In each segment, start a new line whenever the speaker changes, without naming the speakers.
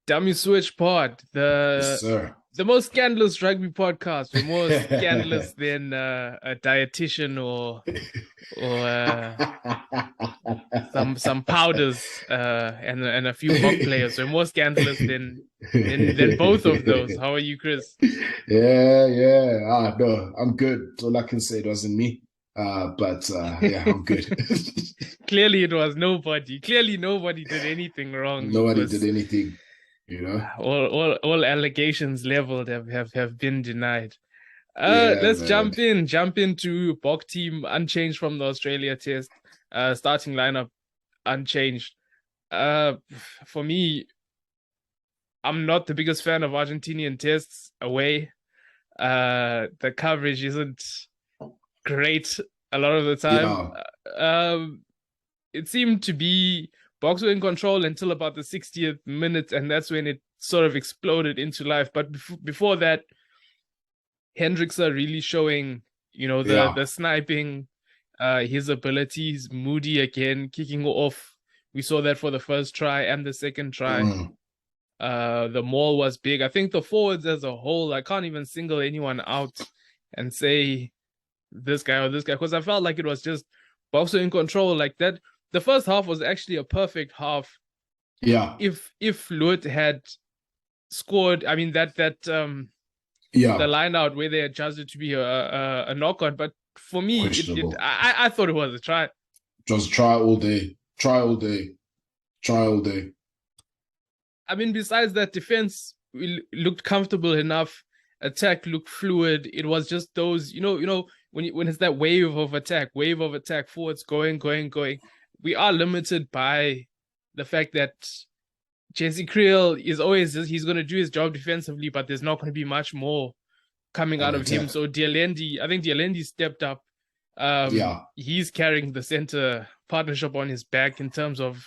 Dummy Switch Pod,
Yes,
the
sir.
the most scandalous rugby podcast. We're more scandalous than a dietitian or some powders and a few mock players. We're more scandalous than both of those. How are you, Chris?
Yeah. No, I'm good. All I can say it wasn't me. But yeah, I'm good.
Clearly, it was nobody. Clearly, nobody did anything wrong. It
Nobody did
was
anything, you know?
all allegations leveled have been denied.
Yeah,
Let's
man.
jump into Bok team unchanged from the Australia test. Starting lineup unchanged. Uh, for me, I'm not the biggest fan of Argentinian tests away. The coverage isn't great a lot of the time.
Yeah,
It seemed to be Boks were in control until about the 60th minute, and that's when it sort of exploded into life. But before that, Hendrikse are really showing, the
yeah.
the sniping, his abilities. Moody again kicking off. We saw that for the first try and the second try.
Mm.
The maul was big. I think the forwards as a whole, I can't even single anyone out and say this guy or this guy, because I felt like it was just Boxer in control like that. The first half was actually a perfect half.
Yeah,
If Lut had scored, I mean the
yeah.
line out where they adjusted to be a knock on, but for me,
Questionable.
I thought it was a try.
Just try all day. Try all day. Try all day.
I mean, besides that, defense looked comfortable enough. Attack looked fluid. It was just those, when it's that wave of attack, forwards going. We are limited by the fact that Jesse Creel is always he's going to do his job defensively, but there's not going to be much more coming
On
out of him.
attack.
So I think Dialendi stepped up.
Yeah.
He's carrying the center partnership on his back in terms of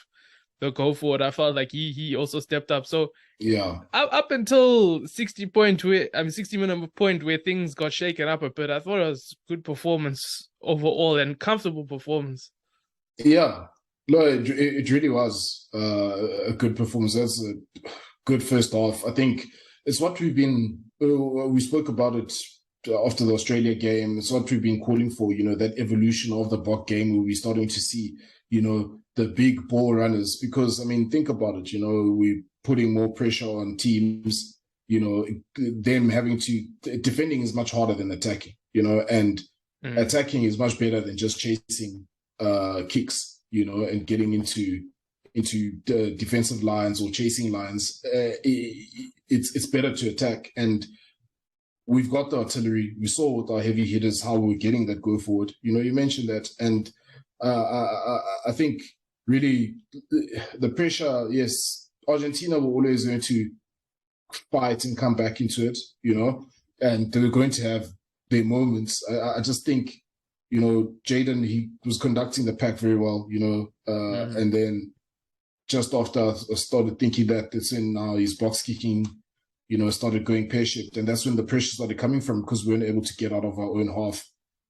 the go forward. I felt like he also stepped up. So
Yeah.
up until 60-minute point where things got shaken up a bit, I thought it was good performance overall and comfortable performance.
Yeah. No, it really was a good performance. That's a good first half. I think it's what we spoke about it after the Australia game. It's what we've been calling for, that evolution of the Bok game where we're starting to see, the big ball runners. Because, I mean, think about it, we're putting more pressure on teams, them having to, defending is much harder than attacking, and attacking is much better than just chasing kicks, and getting into defensive lines or chasing lines. It's better to attack, and we've got the artillery. We saw with our heavy hitters how we're getting that go forward. You mentioned that, and I think really the pressure. Yes, Argentina were always going to fight and come back into it, and they were going to have their moments. I just think, Jaden, he was conducting the pack very well, and then just after I started thinking that it's in now, his box kicking, started going pear-shaped. And that's when the pressure started coming from, because we weren't able to get out of our own half.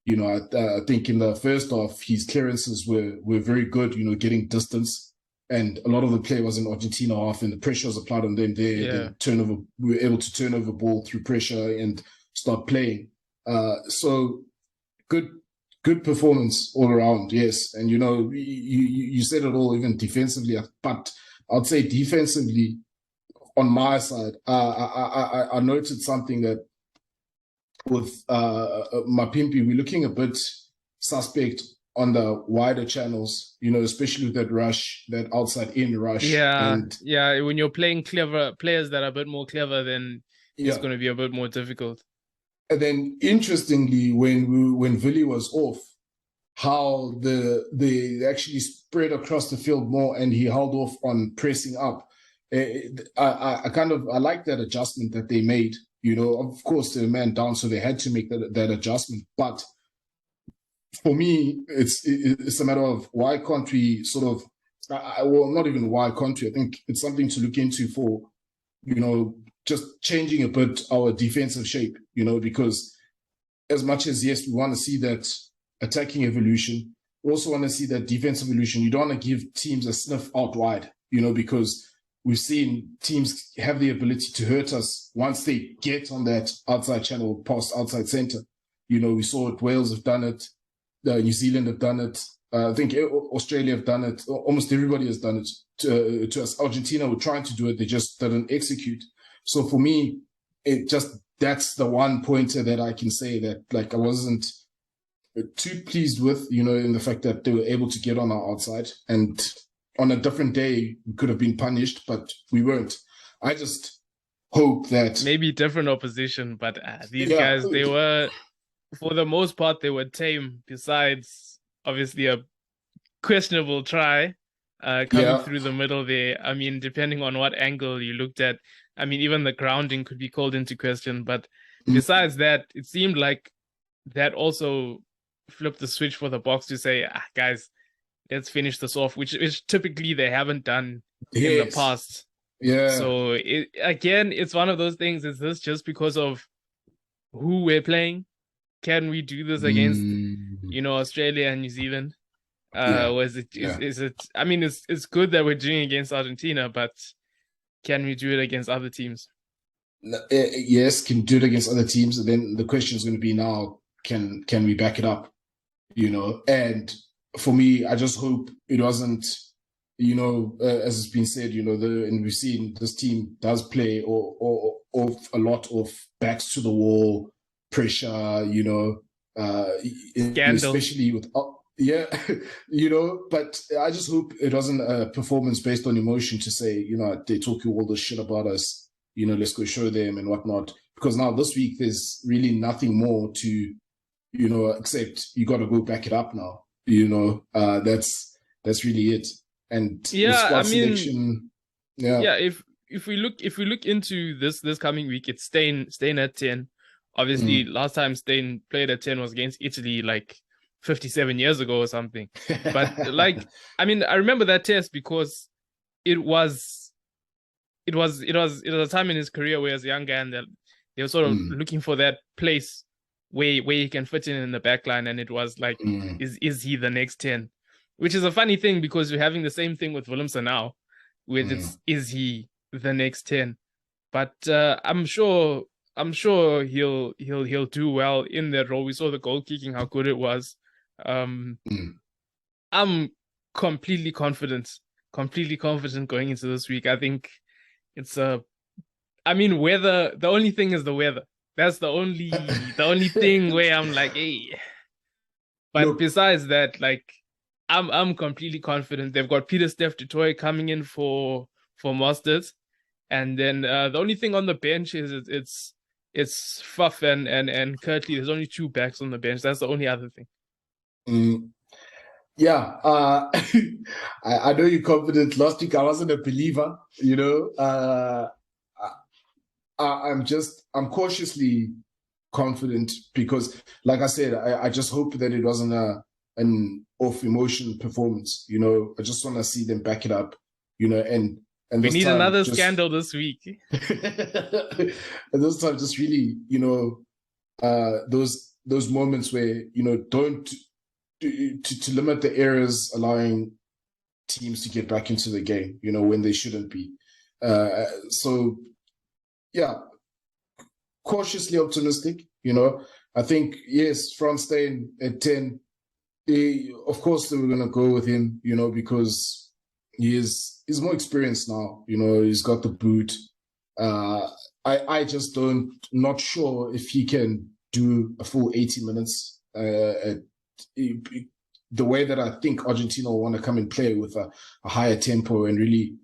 I think in the first half, his clearances were very good, getting distance. And a lot of the play was in Argentina half, and the pressure was applied on them there.
Yeah.
We were able to turn over ball through pressure and start playing. So good performance all around, yes. And you said it all, even defensively, but I'd say defensively on my side, I noted something that with my pimpy, we're looking a bit suspect on the wider channels, especially with that rush, that outside in rush.
Yeah, when you're playing clever players that are a bit more clever, then it's going to be a bit more difficult.
And then, interestingly, when Villy was off, how they actually spread across the field more, and he held off on pressing up. I like that adjustment that they made. Of course, they're man down, so they had to make that adjustment. But for me, it's a matter of why can't we sort of, well, not even why can't we. I think it's something to look into for, just changing a bit our defensive shape, because as much as, yes, we want to see that attacking evolution, we also want to see that defensive evolution. You don't want to give teams a sniff out wide, because we've seen teams have the ability to hurt us once they get on that outside channel, past outside centre. We saw it. Wales have done it. New Zealand have done it. I think Australia have done it. Almost everybody has done it to us. Argentina were trying to do it. They just didn't execute. So for me, that's the one pointer that I can say that I wasn't too pleased with, in the fact that they were able to get on our outside. And on a different day, we could have been punished, but we weren't. I just hope that...
Maybe different opposition, but these guys, they were, for the most part, they were tame, besides, obviously, a questionable try coming through the middle there. I mean, depending on what angle you looked at, I mean, even the grounding could be called into question. But besides that, it seemed like that also flipped the switch for the Boks to say, guys, let's finish this off, which typically they haven't done in the past.
Yeah.
So again, it's one of those things. Is this just because of who we're playing? Can we do this against, Australia and New Zealand? Or is it? I mean, it's good that we're doing against Argentina, but can we do it against other teams?
Yes, can do it against other teams. And then the question is going to be now, can we back it up? And for me, I just hope it wasn't, as it's been said, and we've seen this team does play or a lot of backs to the wall pressure, especially with, but I just hope it wasn't a performance based on emotion to say, they talk all this shit about us, let's go show them and whatnot. Because now this week, there's really nothing more to, except you got to go back it up now. That's really it. And squad selection,
if we look into this coming week, it's staying at 10. Obviously, last time Stein played at 10 was against Italy, 57 years ago or something. But I remember that test because it was a time in his career where as a young guy and they were sort of looking for that place where he can fit in the back line, and it was is he the next 10? Which is a funny thing because you're having the same thing with Willemse now, where is he the next 10? But I'm sure he'll do well in that role. We saw the goal kicking, how good it was. I'm completely confident going into this week. I think it's weather. The only thing is the weather. That's the only thing where I'm like, hey. But besides that, I'm completely confident. They've got Pieter-Steph du Toit coming in for Masters, and then the only thing on the bench is it's Faf and Kirtley. There's only 2 backs on the bench. That's the only other thing.
I know you're confident. Last week I wasn't a believer, I'm cautiously confident because, like I said, I just hope that it wasn't an off emotion performance. I just want to see them back it up, and
we need another scandal this week.
And this time, just really, those moments where don't to limit the errors, allowing teams to get back into the game, when they shouldn't be. Cautiously optimistic. I think yes, France staying at 10. Of course, they were going to go with him, because he's more experienced now. He's got the boot. I just not sure if he can do a full 80 minutes. The way that I think Argentina will want to come and play with a higher tempo and really,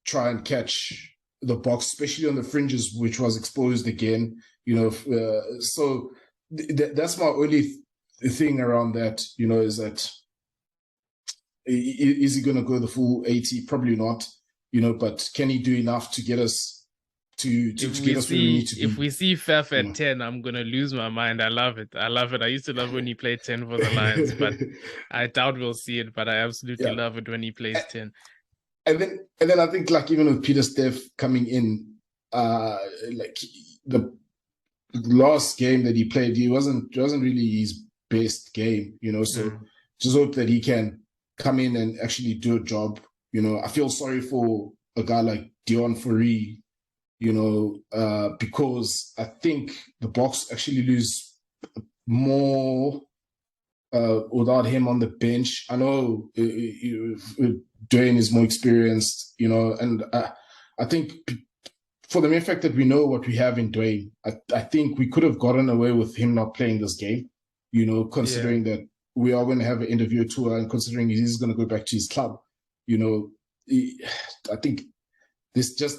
try and catch the Boks, especially on the fringes, which was exposed again. So that's my only thing around that. Is that is he going to go the full 80? Probably not. But can he do enough to get us to get us where we need to be?
If we see Faf at 10, I'm gonna lose my mind. I love it. I used to love when he played 10 for the Lions, but I doubt we'll see it. But I absolutely love it when he plays 10.
And then I think even with Pieter-Steph coming in, the last game that he played, he wasn't really his best game, So just hope that he can come in and actually do a job. I feel sorry for a guy like Dion Fourie, because I think the Boks actually lose more without him on the bench. I know Dwayne is more experienced, and I think for the mere fact that we know what we have in Dwayne, I think we could have gotten away with him not playing this game, considering that we are going to have an interview tour and considering he's going to go back to his club. I think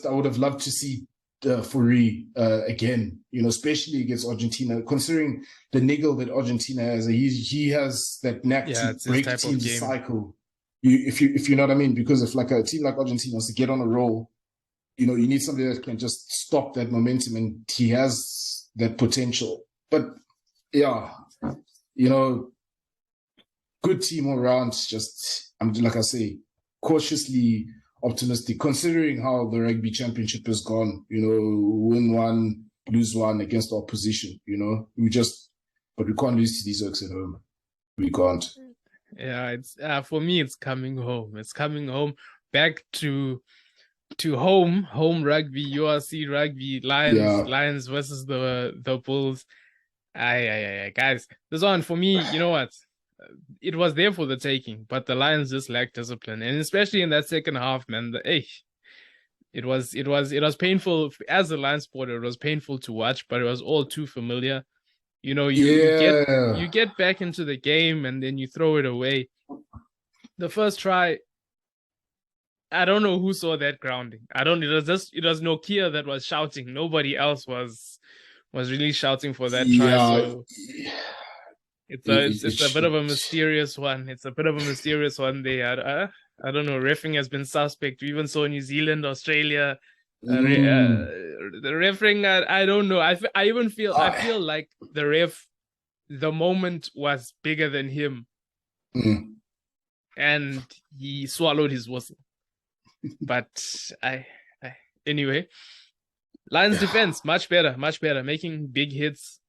I would have loved to see Fourie again, especially against Argentina, considering the niggle that Argentina has. He has that knack to break teams' cycle. If you know what I mean, because if like a team like Argentina wants to get on a roll, you need somebody that can just stop that momentum, and he has that potential. But yeah, good team all around. Just like I say, cautiously optimistic, considering how the rugby championship has gone. Win one, lose one against the opposition. But we can't lose to these Oaks at home. We can't.
Yeah, it's for me. It's coming home. It's coming home back to home rugby, URC rugby, Lions versus the Bulls. Guys, this one for me. You know what? It was there for the taking, but the Lions just lacked discipline, and especially in that second half, man. It was painful as a Lions supporter. It was painful to watch, but it was all too familiar. You get back into the game and then you throw it away. The first try, I don't know who saw that grounding. It was Nokia that was shouting. Nobody else was really shouting for that try. So it's a bit of a mysterious one. It's a bit of a mysterious one. I don't know. Refereeing has been suspect. We even saw New Zealand, Australia. The refereeing, I don't know. I feel like the ref, the moment was bigger than him, and he swallowed his whistle. But anyway, Lions defense much better, making big hits,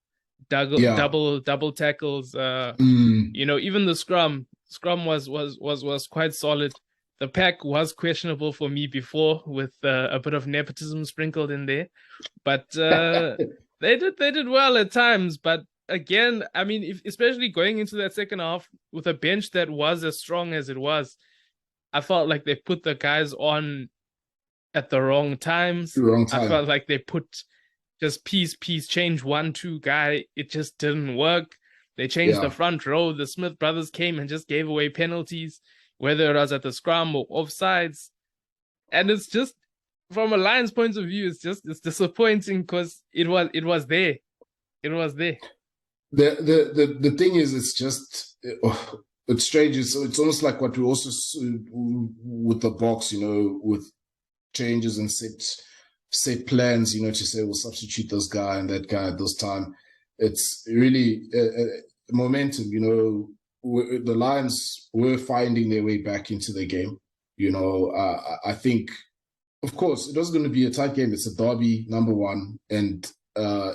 double tackles. Even the scrum was quite solid. The pack was questionable for me before, with a bit of nepotism sprinkled in there, but they did well at times. But again, I mean, especially going into that second half with a bench that was as strong as it was, I felt like they put the guys on at the wrong times. I felt like they put just piece, change 1-2 guy. It just didn't work. They changed the front row. The Smith brothers came and just gave away penalties, whether it was at the scrum or offsides. And it's just, from a Lions point of view, it's disappointing because it was there. It was there.
The thing is, it's just, it's strange. It's almost like what we also with the Boks, with changes and set plans, to say we'll substitute this guy and that guy at this time. It's really momentum, the Lions were finding their way back into the game. I think, of course, it was going to be a tight game. It's a derby, number one, and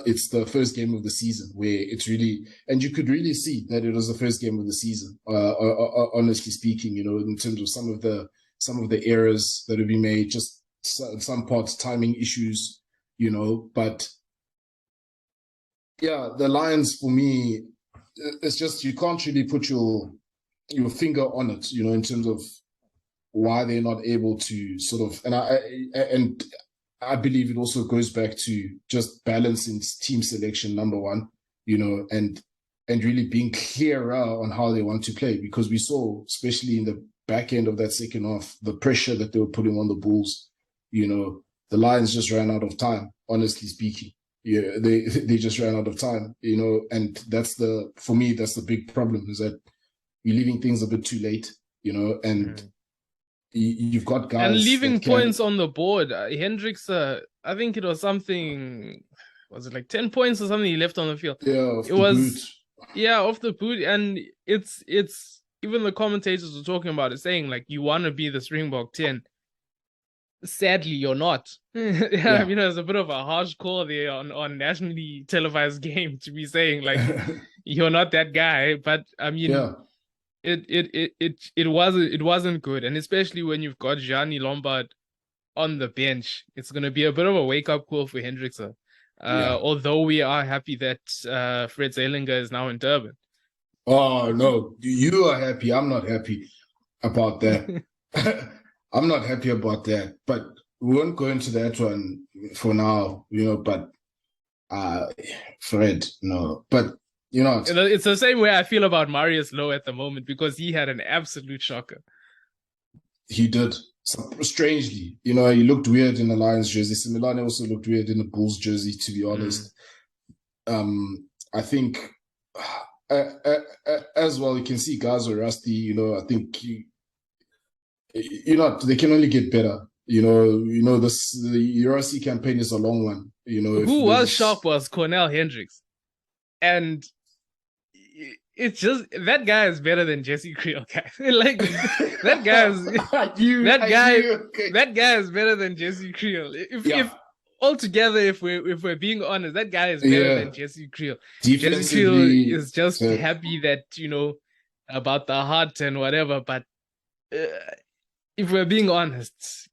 it's the first game of the season where it's really, and you could really see that it was the first game of the season. Honestly speaking, in terms of some of the errors that have been made, just some parts timing issues, but yeah, the Lions for me, it's just, you can't really put your finger on it, in terms of why they're not able to sort of, and I believe it also goes back to just balancing team selection, number one, and really being clearer on how they want to play, because we saw, especially in the back end of that second half, the pressure that they were putting on the Bulls. The Lions just ran out of time, honestly speaking. Yeah, they just ran out of time, and for me, that's the big problem, is that you're leaving things a bit too late, and you've got guys.
And leaving points on the board. Hendrikse, I think it was something, was it like 10 points or something he left on the field?
Yeah,
off the boot. And it's even the commentators were talking about it, saying like, you want to be the Springbok 10. Sadly, you're not. I mean, it's a bit of a harsh call there on nationally televised game to be saying like you're not that guy. But I mean, it wasn't good, and especially when you've got Gianni Lombard on the bench, it's going to be a bit of a wake-up call for Hendrikse. Although we are happy that Fred Zeilinger is now in Durban.
Oh, no. You are happy. I'm not happy about that. I'm not happy about that. But we won't go into that one for now, but Fred, no. But,
it's the same way I feel about Marius Lowe at the moment, because he had an absolute shocker.
He did. Strangely, he looked weird in the Lions jersey. Similane also looked weird in the Bulls jersey, to be honest. I think as well, you can see guys are rusty. I think they can only get better. The URC campaign is a long one.
Who was sharp was Cornell Hendricks, and it's just that guy is better than Jesse Creel, guys. Like that guy is that guy is better than Jesse Creel. If altogether, if we're being honest, that guy is better than Jesse Creel. Jesse Creel is just happy that about the heart and whatever. But if we're being honest,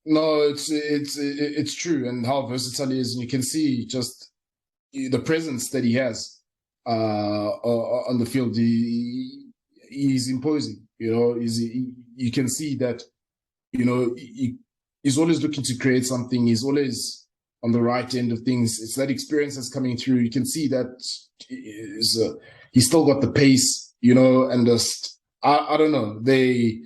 no, it's true, and how versatile he is, and you can see just the presence that he has on the field. He's imposing. You can see that. He's always looking to create something. He's always on the right end of things. It's that experience that's coming through. You can see that he's still got the pace, and just I don't know. They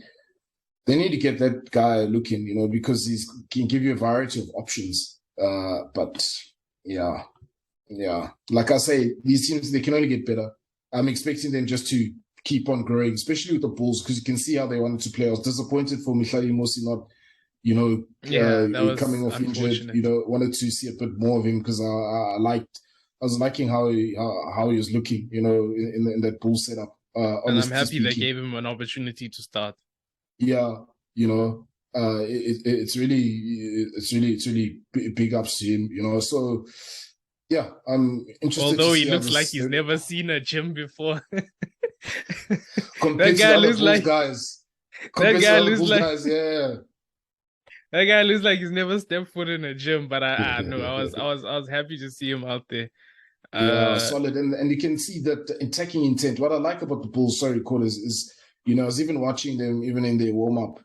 need to get that guy looking, because he can give you a variety of options. But yeah. Like I say, these teams, they can only get better. I'm expecting them just to keep on growing, especially with the Bulls, because you can see how they wanted to play. I was disappointed for Mihlali Mosi not, coming off injured. Wanted to see a bit more of him, because I was liking how he was looking, in that Bull setup.
And I'm happy they gave him an opportunity to start.
Yeah, it's really big ups to him, So yeah, I'm interested.
Although he looks like he's never seen a gym before.
That guy looks like guys. That guy looks like
That guy looks like he's never stepped foot in a gym. But I know I was happy to see him out there.
Solid, and you can see that attacking intent. What I like about the Bulls, callers, is I was even watching them even in their warm up,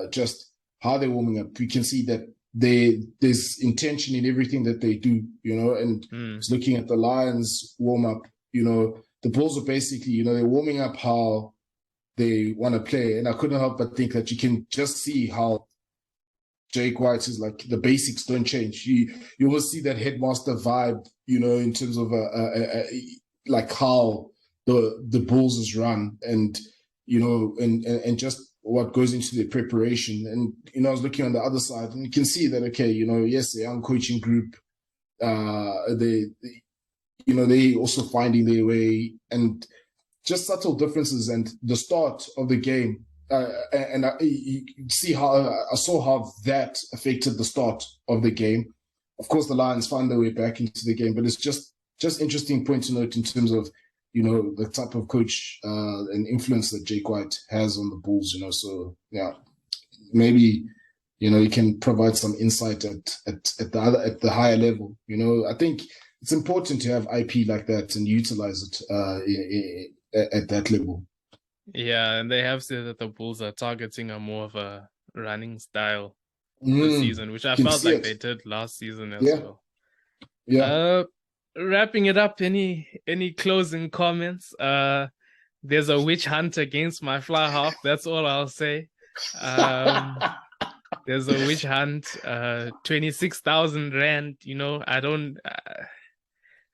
just how they're warming up. You can see that there's intention in everything that they do, and just looking at the Lions warm up, the Bulls are basically, they're warming up how they want to play. And I couldn't help but think that you can just see how Jake White is like, the basics don't change. You will see that headmaster vibe, in terms of like how the Bulls is run, and and just what goes into their preparation. And I was looking on the other side, and you can see that yes, the young coaching group, they also finding their way, and just subtle differences. And the start of the game, and you see I saw how that affected the start of the game. Of course, the Lions found their way back into the game, but it's just interesting point to note in terms of the type of coach and influence that Jake White has on the Bulls. So yeah, maybe he can provide some insight at the higher level. I think it's important to have IP like that and utilize it at that level.
Yeah, and they have said that the Bulls are targeting a more of a running style this season, which I felt like they did last season as well. Yeah. Wrapping it up, any closing comments? There's a witch hunt against my fly half. That's all I'll say. There's a witch hunt. 26,000 rand. I don't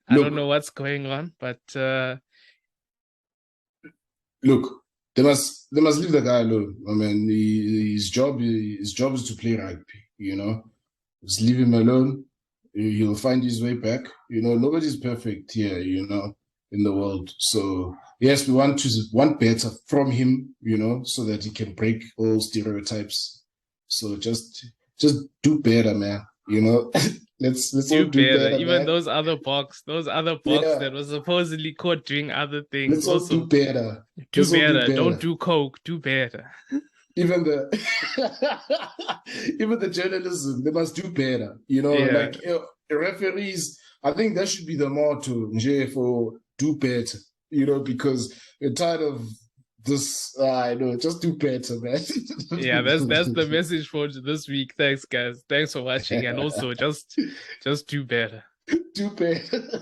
know what's going on, but
look, they must leave the guy alone. I mean, his job is to play rugby. Just leave him alone. He'll find his way back. Nobody's perfect here, in the world. So yes, we want better from him, so that he can break all stereotypes. So just do better, man. Let's do better.
Even man. those other box that was supposedly caught doing other things.
Let's also do better.
Do better. Don't do coke. Do better.
even the even the journalism, they must do better. You know,
Yeah.
like referees. I think that should be the motto, for do better. You know, because we're tired of this. I know, just do better, man.
Yeah, that's the message for this week. Thanks, guys. Thanks for watching, and also just do better.
Do better.